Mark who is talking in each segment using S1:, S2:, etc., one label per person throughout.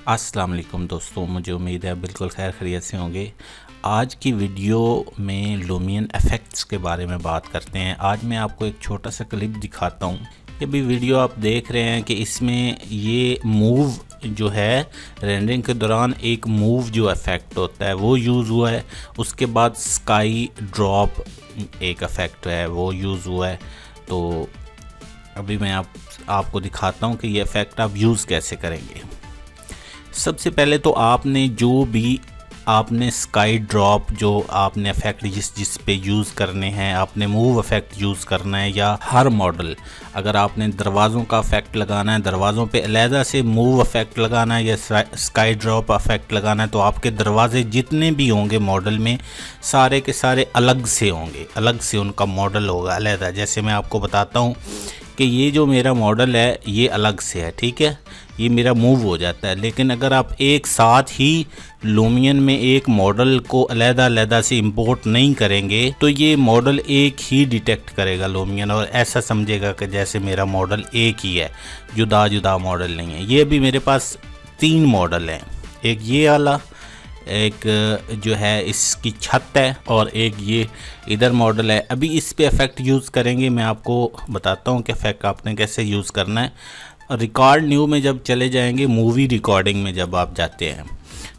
S1: अस्सलाम वालेकुम दोस्तों, मुझे उम्मीद है बिल्कुल खैर खैरियत से होंगे। आज की वीडियो में लूमियन इफ़ेक्ट्स के बारे में बात करते हैं। आज मैं आपको एक छोटा सा क्लिप दिखाता हूँ। ये भी वीडियो आप देख रहे हैं कि इसमें ये मूव जो है रेंडरिंग के दौरान एक मूव जो इफ़ेक्ट होता है वो यूज़ हुआ है। उसके बाद स्काई ड्रॉप एक इफ़ेक्ट है वो यूज़ हुआ है। तो अभी मैं आपको दिखाता हूँ कि ये इफ़ेक्ट आप यूज़ कैसे करेंगे। सबसे पहले तो आपने जो भी आपने स्काई ड्रॉप जो आपने इफ़ेक्ट जिस पे यूज़ करने हैं, आपने मूव इफ़ेक्ट यूज़ करना है या हर मॉडल, अगर आपने दरवाज़ों का इफ़ेक्ट लगाना है, दरवाज़ों पे अलहदा से मूव इफ़ेक्ट लगाना है या स्काई ड्रॉप इफ़ेक्ट लगाना है, तो आपके दरवाजे जितने भी होंगे मॉडल में सारे के सारे अलग से होंगे, अलग से उनका मॉडल होगा अलहदा। जैसे मैं आपको बताता हूँ कि ये जो मेरा मॉडल है ये अलग से है, ठीक है, ये मेरा मूव हो जाता है। लेकिन अगर आप एक साथ ही लूमियन में एक मॉडल को अलहदा से इंपोर्ट नहीं करेंगे तो ये मॉडल एक ही डिटेक्ट करेगा लूमियन, और ऐसा समझेगा कि जैसे मेरा मॉडल एक ही है, जुदा जुदा मॉडल नहीं है। ये भी मेरे पास 3 मॉडल हैं, एक ये वाला, एक जो है इसकी छत है, और एक ये इधर मॉडल है। अभी इस पे इफ़ेक्ट यूज़ करेंगे, मैं आपको बताता हूँ कि इफ़ेक्ट आपने कैसे यूज़ करना है। रिकॉर्ड न्यू में जब चले जाएंगे, मूवी रिकॉर्डिंग में जब आप जाते हैं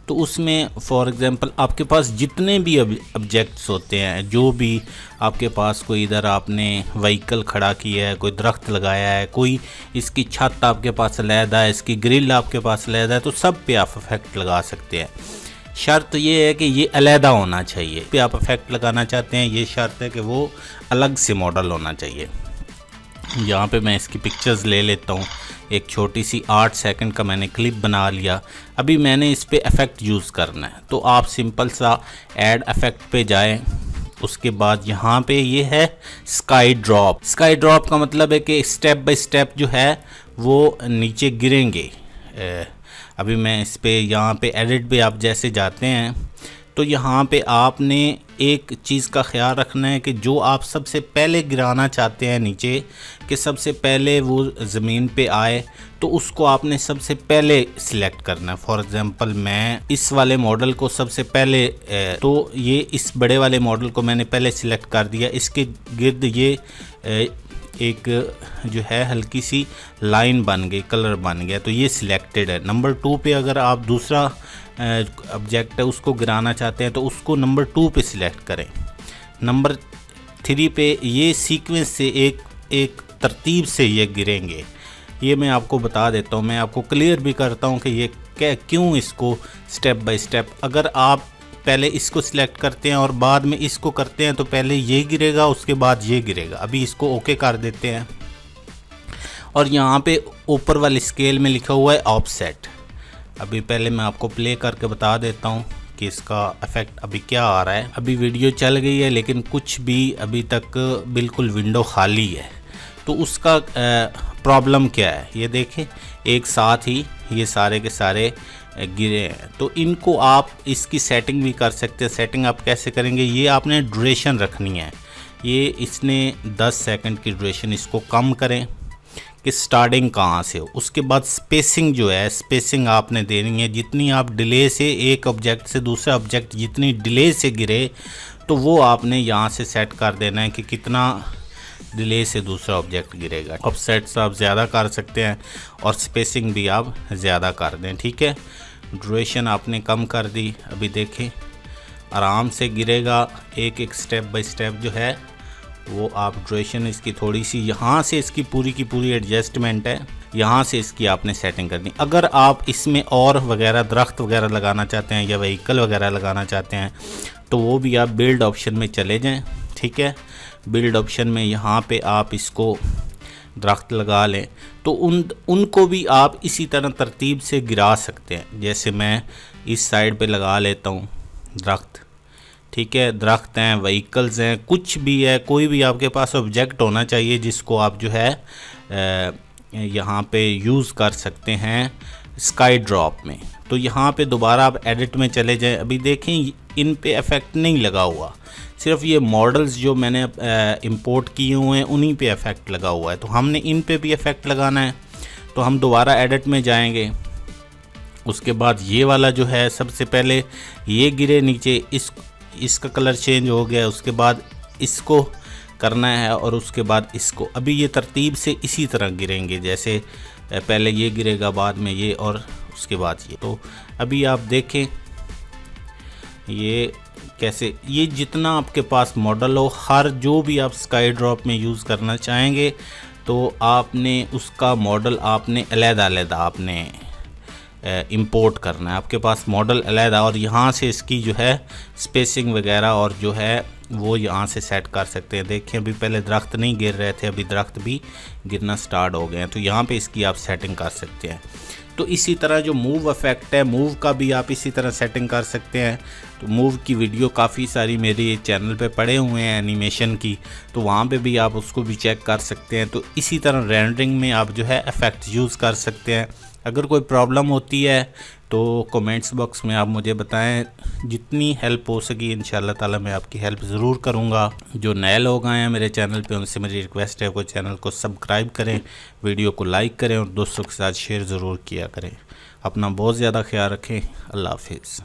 S1: तो उसमें फॉर एग्ज़ाम्पल आपके पास जितने भी ऑब्जेक्ट्स होते हैं, जो भी आपके पास, कोई इधर आपने व्हीकल खड़ा किया है, कोई दरख्त लगाया है, कोई इसकी छत आपके पास अलहदा है, इसकी ग्रिल आपके पास अलहदा है, तो सब पे आप इफ़ेक्ट लगा सकते हैं। शर्त ये है कि ये अलहदा होना चाहिए। पे आप इफ़ेक्ट लगाना चाहते हैं, ये शर्त है कि वो अलग से मॉडल होना चाहिए। यहाँ पे मैं इसकी पिक्चर्स ले लेता हूँ। एक छोटी सी 8 सेकंड का मैंने क्लिप बना लिया। अभी मैंने इस पे इफ़ेक्ट यूज़ करना है, तो आप सिंपल सा ऐड इफ़ेक्ट पे जाएं। उसके बाद यहाँ पे ये है स्काई ड्रॉप। स्काई ड्रॉप का मतलब है कि स्टेप बाय स्टेप जो है वो नीचे गिरेंगे। अभी मैं इस पे यहाँ पे एडिट पे आप जैसे जाते हैं तो यहाँ पे आपने एक चीज़ का ख्याल रखना है कि जो आप सबसे पहले गिराना चाहते हैं नीचे, कि सबसे पहले वो ज़मीन पे आए, तो उसको आपने सबसे पहले सिलेक्ट करना है। फॉर एग्ज़ाम्पल मैं इस वाले मॉडल को सबसे पहले, तो ये इस बड़े वाले मॉडल को मैंने पहले सिलेक्ट कर दिया। इसके गिर्द ये एक जो है हल्की सी लाइन बन गई, कलर बन गया, तो ये सिलेक्टेड है। नंबर 2 पे अगर आप दूसरा ऑब्जेक्ट है उसको गिराना चाहते हैं तो उसको नंबर 2 पे सिलेक्ट करें। नंबर 3 पे ये सीक्वेंस से एक तरतीब से ये गिरेंगे। ये मैं आपको बता देता हूँ, मैं आपको क्लियर भी करता हूँ कि ये क्यों इसको स्टेप बाय स्टेप। अगर आप पहले इसको सिलेक्ट करते हैं और बाद में इसको करते हैं तो पहले ये गिरेगा, उसके बाद ये गिरेगा। अभी इसको ओके कर देते हैं, और यहाँ पे ऊपर वाली स्केल में लिखा हुआ है ऑफसेट। अभी पहले मैं आपको प्ले करके बता देता हूँ कि इसका इफ़ेक्ट अभी क्या आ रहा है। अभी वीडियो चल गई है लेकिन कुछ भी अभी तक बिल्कुल विंडो खाली है, तो उसका प्रॉब्लम क्या है ये देखें। एक साथ ही ये सारे के सारे गिरे हैं, तो इनको आप इसकी सेटिंग भी कर सकते हैं। सेटिंग आप कैसे करेंगे, ये आपने ड्यूरेशन रखनी है। ये इसने 10 सेकंड की ड्यूरेशन, इसको कम करें कि स्टार्टिंग कहाँ से हो। उसके बाद स्पेसिंग जो है, स्पेसिंग आपने देनी है। जितनी आप डिले से एक ऑब्जेक्ट से दूसरा ऑब्जेक्ट जितनी डिले से गिरे, तो वो आपने यहाँ से सेट कर देना है कि कितना डिले से दूसरा ऑब्जेक्ट गिरेगा। ऑफसेट्स आप ज़्यादा कर सकते हैं और स्पेसिंग भी आप ज़्यादा कर दें, ठीक है। ड्यूरेशन आपने कम कर दी। अभी देखें आराम से गिरेगा, एक एक स्टेप बाय स्टेप जो है वो आप ड्यूरेशन इसकी थोड़ी सी, यहाँ से इसकी पूरी की पूरी एडजस्टमेंट है, यहाँ से इसकी आपने सेटिंग करनी। अगर आप इसमें और वगैरह दरख्त वगैरह लगाना चाहते हैं या व्हीकल वगैरह लगाना चाहते हैं तो वो भी आप बिल्ड ऑप्शन में चले जाएं, ठीक है। बिल्ड ऑप्शन में यहाँ पे आप इसको दरख्त लगा लें तो उनको भी आप इसी तरह तरतीब से गिरा सकते हैं। जैसे मैं इस साइड पे लगा लेता हूँ दरख्त, ठीक है। दरख्त हैं, व्हीकल्स हैं, कुछ भी है, कोई भी आपके पास ऑब्जेक्ट होना चाहिए जिसको आप जो है यहाँ पे यूज़ कर सकते हैं स्काई ड्रॉप में। तो यहाँ पे दोबारा आप एडिट में चले जाएं। अभी देखें इन पे इफ़ेक्ट नहीं लगा हुआ, सिर्फ ये मॉडल्स जो मैंने इंपोर्ट किए हुए हैं उन्हीं पे इफ़ेक्ट लगा हुआ है। तो हमने इन पे भी इफ़ेक्ट लगाना है, तो हम दोबारा एडिट में जाएंगे उसके बाद ये वाला जो है सबसे पहले ये गिरे नीचे, इसका कलर चेंज हो गया, उसके बाद इसको करना है और उसके बाद इसको। अभी ये तरतीब से इसी तरह गिरेंगे, जैसे पहले ये गिरेगा, बाद में ये और उसके बाद ये। तो अभी आप देखें ये कैसे, ये जितना आपके पास मॉडल हो, हर जो भी आप स्काई ड्रॉप में यूज़ करना चाहेंगे तो आपने उसका मॉडल आपने अलग-अलग आपने इंपोर्ट करना है। आपके पास मॉडल अलग और यहाँ से इसकी जो है स्पेसिंग वगैरह और जो है वो यहाँ से सेट कर सकते हैं। देखें अभी पहले दरख्त नहीं गिर रहे थे, अभी दरख्त भी गिरना स्टार्ट हो गए हैं, तो यहाँ पे इसकी आप सेटिंग कर सकते हैं। तो इसी तरह जो मूव इफेक्ट है, मूव का भी आप इसी तरह सेटिंग कर सकते हैं। तो मूव की वीडियो काफ़ी सारी मेरे चैनल पे पड़े हुए हैं एनिमेशन की, तो वहाँ पे भी आप उसको भी चेक कर सकते हैं। तो इसी तरह रेंडरिंग में आप जो है इफ़ेक्ट यूज़ कर सकते हैं। अगर कोई प्रॉब्लम होती है तो कमेंट्स बॉक्स में आप मुझे बताएं, जितनी हेल्प हो सकी इंशाल्लाह ताला मैं आपकी हेल्प ज़रूर करूंगा। जो नए लोग आए हैं मेरे चैनल पे उनसे मेरी रिक्वेस्ट है कि चैनल को सब्सक्राइब करें, वीडियो को लाइक करें और दोस्तों के साथ शेयर ज़रूर किया करें। अपना बहुत ज़्यादा ख्याल रखें। अल्लाह हाफिज़।